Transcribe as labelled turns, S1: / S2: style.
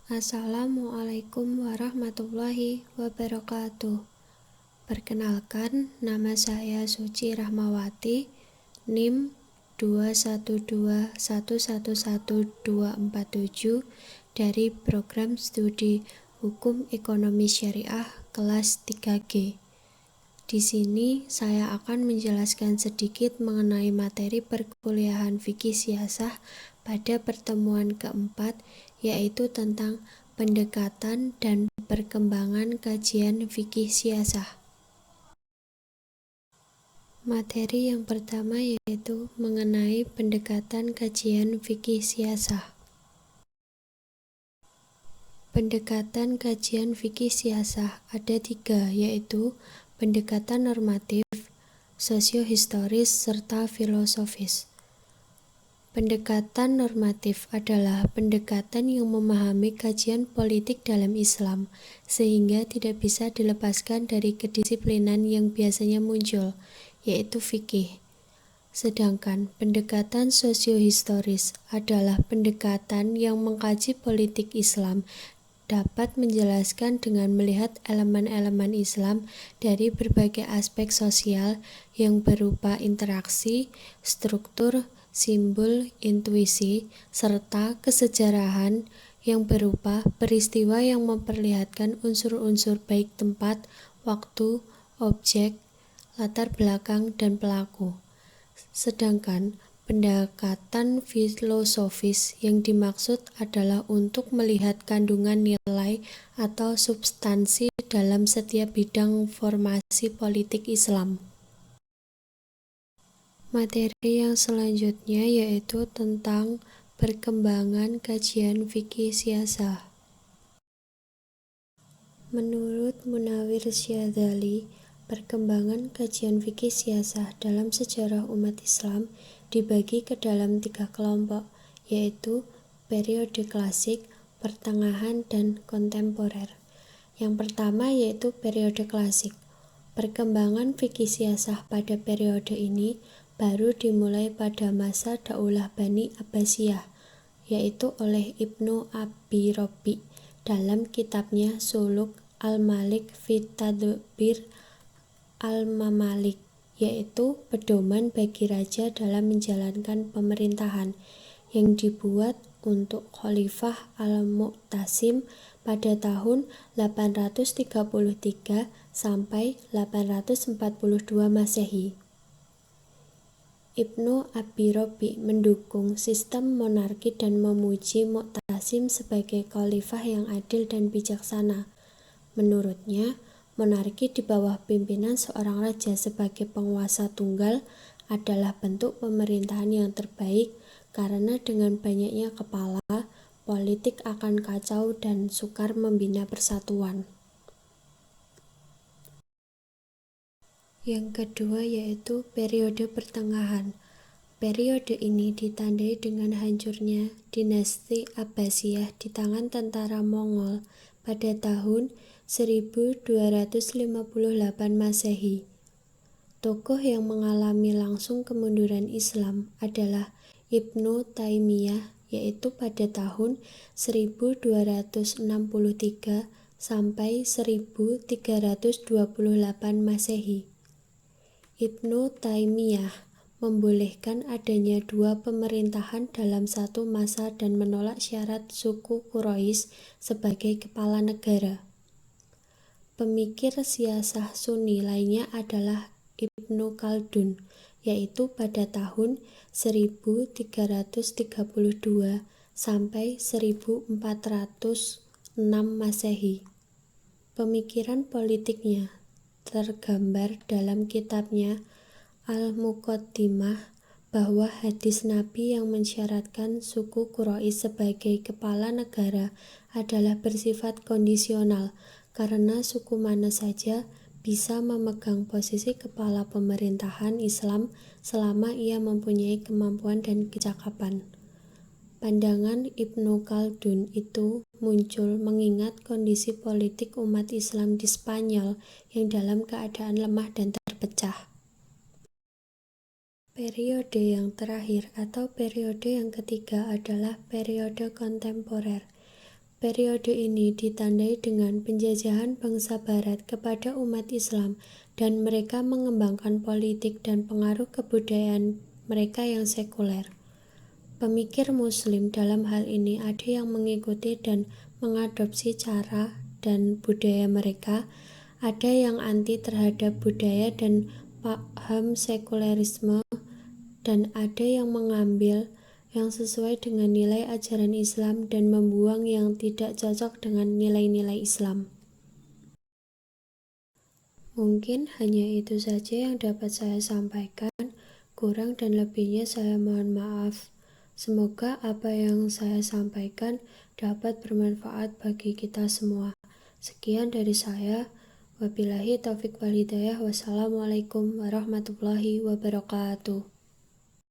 S1: Assalamualaikum warahmatullahi wabarakatuh. Perkenalkan, nama saya Suci Rahmawati, NIM 212111247 dari Program Studi Hukum Ekonomi Syariah kelas 3G. Di sini saya akan menjelaskan sedikit mengenai materi perkuliahan fikih siasah pada pertemuan keempat, yaitu tentang pendekatan dan perkembangan kajian fikih siasah. Materi yang pertama yaitu mengenai pendekatan kajian fikih siasah. Pendekatan kajian fikih siasah ada 3, yaitu pendekatan normatif, sosiohistoris, serta filosofis. Pendekatan normatif adalah pendekatan yang memahami kajian politik dalam Islam, sehingga tidak bisa dilepaskan dari kedisiplinan yang biasanya muncul, yaitu fikih. Sedangkan pendekatan sosiohistoris adalah pendekatan yang mengkaji politik Islam, dapat menjelaskan dengan melihat elemen-elemen Islam dari berbagai aspek sosial yang berupa interaksi, struktur, simbol, intuisi, serta kesejarahan yang berupa peristiwa yang memperlihatkan unsur-unsur baik tempat, waktu, objek, latar belakang, dan pelaku. Sedangkan pendekatan filosofis yang dimaksud adalah untuk melihat kandungan nilai atau substansi dalam setiap bidang formasi politik Islam. Materi yang selanjutnya yaitu tentang perkembangan kajian fikih siasah. Menurut Munawir Syadzali, perkembangan kajian fikih siasah dalam sejarah umat Islam dibagi ke dalam 3 kelompok, yaitu periode klasik, pertengahan, dan kontemporer. Yang pertama yaitu periode klasik. Perkembangan fikih siasah pada periode ini baru dimulai pada masa Daulah Bani Abbasiyah, yaitu oleh Ibnu Abi Robi dalam kitabnya Suluk al-Malik fi Tadbir al-Mamalik, yaitu pedoman bagi raja dalam menjalankan pemerintahan, yang dibuat untuk Khalifah al-Mu'tasim pada tahun 833 sampai 842 Masehi. Ibnu Abi Robi mendukung sistem monarki dan memuji Mu'tasim sebagai khalifah yang adil dan bijaksana. Menurutnya, monarki di bawah pimpinan seorang raja sebagai penguasa tunggal adalah bentuk pemerintahan yang terbaik karena dengan banyaknya kepala, politik akan kacau dan sukar membina persatuan. Yang kedua yaitu periode pertengahan. Periode ini ditandai dengan hancurnya dinasti Abbasiyah di tangan tentara Mongol pada tahun 1258 Masehi. Tokoh yang mengalami langsung kemunduran Islam adalah Ibnu Taimiyah, yaitu pada tahun 1263 sampai 1328 Masehi. Ibnu Taimiyah membolehkan adanya 2 pemerintahan dalam satu masa dan menolak syarat suku Quraisy sebagai kepala negara. Pemikir siasah Sunni lainnya adalah Ibnu Khaldun, yaitu pada tahun 1332 sampai 1406 Masehi. Pemikiran politiknya tergambar dalam kitabnya Al-Muqaddimah bahwa hadis Nabi yang mensyaratkan suku Quraisy sebagai kepala negara adalah bersifat kondisional karena suku mana saja bisa memegang posisi kepala pemerintahan Islam selama ia mempunyai kemampuan dan kecakapan. Pandangan Ibnu Khaldun itu muncul mengingat kondisi politik umat Islam di Spanyol yang dalam keadaan lemah dan terpecah. Periode yang terakhir atau periode yang ketiga adalah periode kontemporer. Periode ini ditandai dengan penjajahan bangsa Barat kepada umat Islam dan mereka mengembangkan politik dan pengaruh kebudayaan mereka yang sekuler. Pemikir Muslim dalam hal ini ada yang mengikuti dan mengadopsi cara dan budaya mereka, ada yang anti terhadap budaya dan paham sekulerisme, dan ada yang mengambil yang sesuai dengan nilai ajaran Islam dan membuang yang tidak cocok dengan nilai-nilai Islam. Mungkin hanya itu saja yang dapat saya sampaikan, kurang dan lebihnya saya mohon maaf. Semoga apa yang saya sampaikan dapat bermanfaat bagi kita semua. Sekian dari saya. Wabillahi taufik wal hidayah. Wassalamualaikum warahmatullahi wabarakatuh.